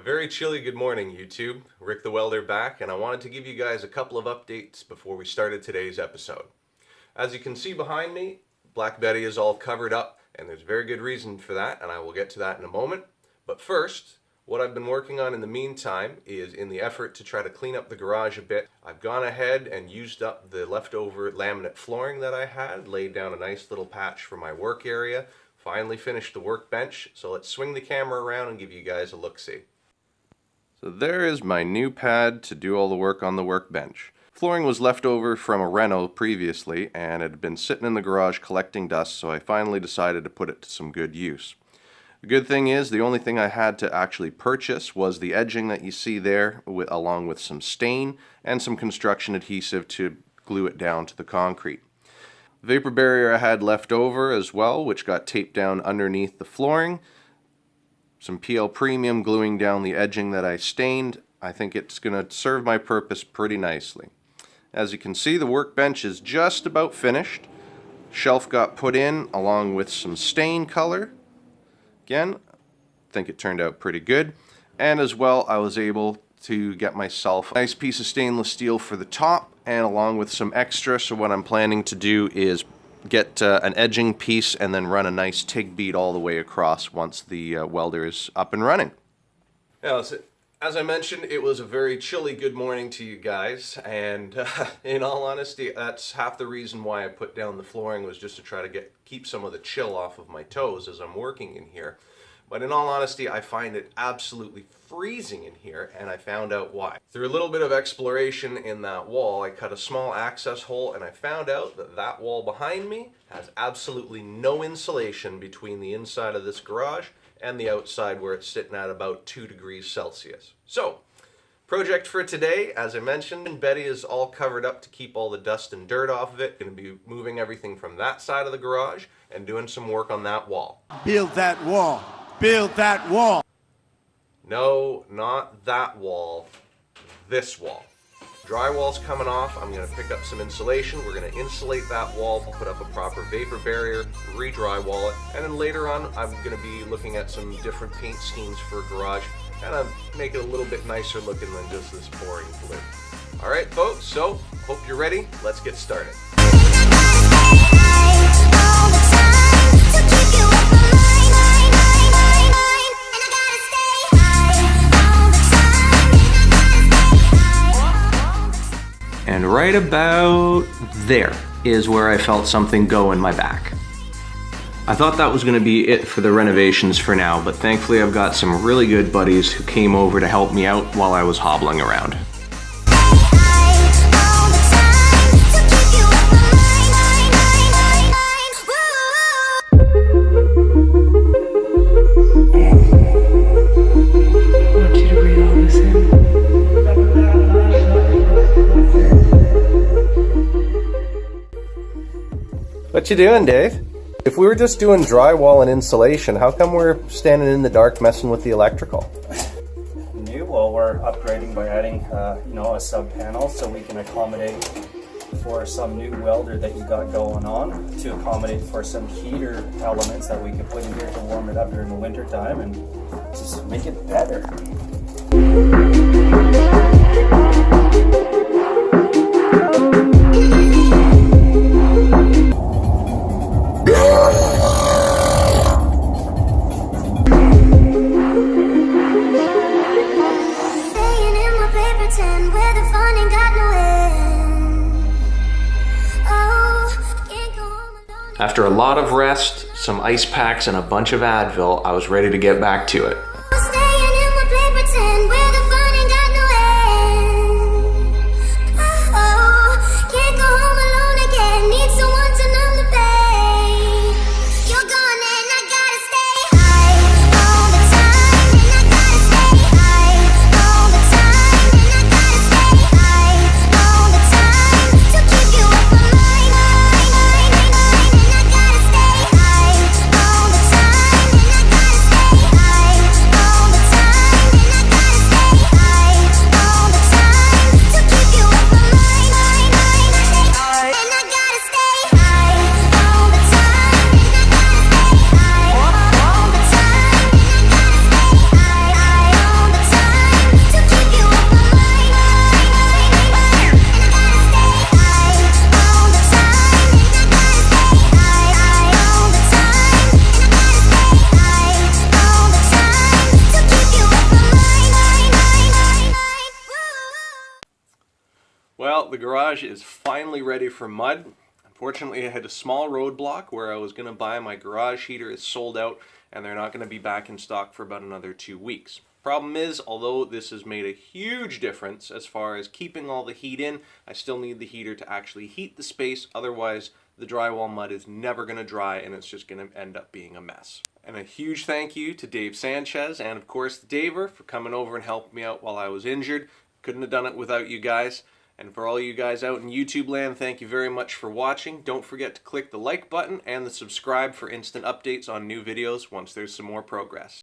A very chilly good morning, YouTube. Rick the Welder back, and I wanted to give you guys a couple of updates before we started today's episode. As you can see behind me, Black Betty is all covered up, and there's very good reason for that, and I will get to that in a moment. But first, what I've been working on in the meantime is, in the effort to try to clean up the garage a bit, I've gone ahead and used up the leftover laminate flooring that I had, laid down a nice little patch for my work area, finally finished the workbench, so let's swing the camera around and give you guys a look-see. So there is my new pad to do all the work on the workbench. Flooring was left over from a reno previously, and it had been sitting in the garage collecting dust, so I finally decided to put it to some good use. The good thing is, the only thing I had to actually purchase was the edging that you see there, along with some stain and some construction adhesive to glue it down to the concrete. The vapor barrier I had left over as well, which got taped down underneath the flooring. Some PL Premium gluing down the edging that I stained. I think it's going to serve my purpose pretty nicely. As you can see, the workbench is just about finished. Shelf got put in along with some stain color. Again, I think it turned out pretty good. And as well, I was able to get myself a nice piece of stainless steel for the top, and along with some extra. So what I'm planning to do is get an edging piece and then run a nice TIG bead all the way across once the welder is up and running. Now, as I mentioned, it was a very chilly good morning to you guys, and in all honesty, that's half the reason why I put down the flooring, was just to try to keep some of the chill off of my toes as I'm working in here. But in all honesty, I find it absolutely freezing in here, and I found out why. Through a little bit of exploration in that wall, I cut a small access hole, and I found out that that wall behind me has absolutely no insulation between the inside of this garage and the outside, where it's sitting at about 2 degrees Celsius. So, project for today, as I mentioned, Betty is all covered up to keep all the dust and dirt off of it. Going to be moving everything from that side of the garage and doing some work on that wall. Build that wall. Build that wall. No, not that wall. This wall. Drywall's coming off. I'm going to pick up some insulation. We're going to insulate that wall, put up a proper vapor barrier, re-drywall it, and then later on I'm going to be looking at some different paint schemes for a garage, kind of make it a little bit nicer looking than just this boring blue. Alright folks, so hope you're ready. Let's get started. And right about there is where I felt something go in my back. I thought that was going to be it for the renovations for now, but thankfully I've got some really good buddies who came over to help me out while I was hobbling around. What you doing, Dave? If we were just doing drywall and insulation, how come we're standing in the dark messing with the electrical? Well, we're upgrading by adding, a sub panel so we can accommodate for some new welder that you got going on, to accommodate for some heater elements that we can put in here to warm it up during the winter time and just make it better. After a lot of rest, some ice packs, and a bunch of Advil, I was ready to get back to it. the garage is finally ready for mud. Unfortunately, I had a small roadblock where I was going to buy my garage heater. Is sold out, and they're not going to be back in stock for about another 2 weeks. Problem is, although this has made a huge difference as far as keeping all the heat in, I still need the heater to actually heat the space. Otherwise, the drywall mud is never going to dry, and it's just going to end up being a mess. And a huge thank you to Dave Sanchez and, of course, Daver for coming over and helping me out while I was injured. Couldn't have done it without you guys. And for all you guys out in YouTube land, thank you very much for watching. Don't forget to click the like button and the subscribe for instant updates on new videos once there's some more progress.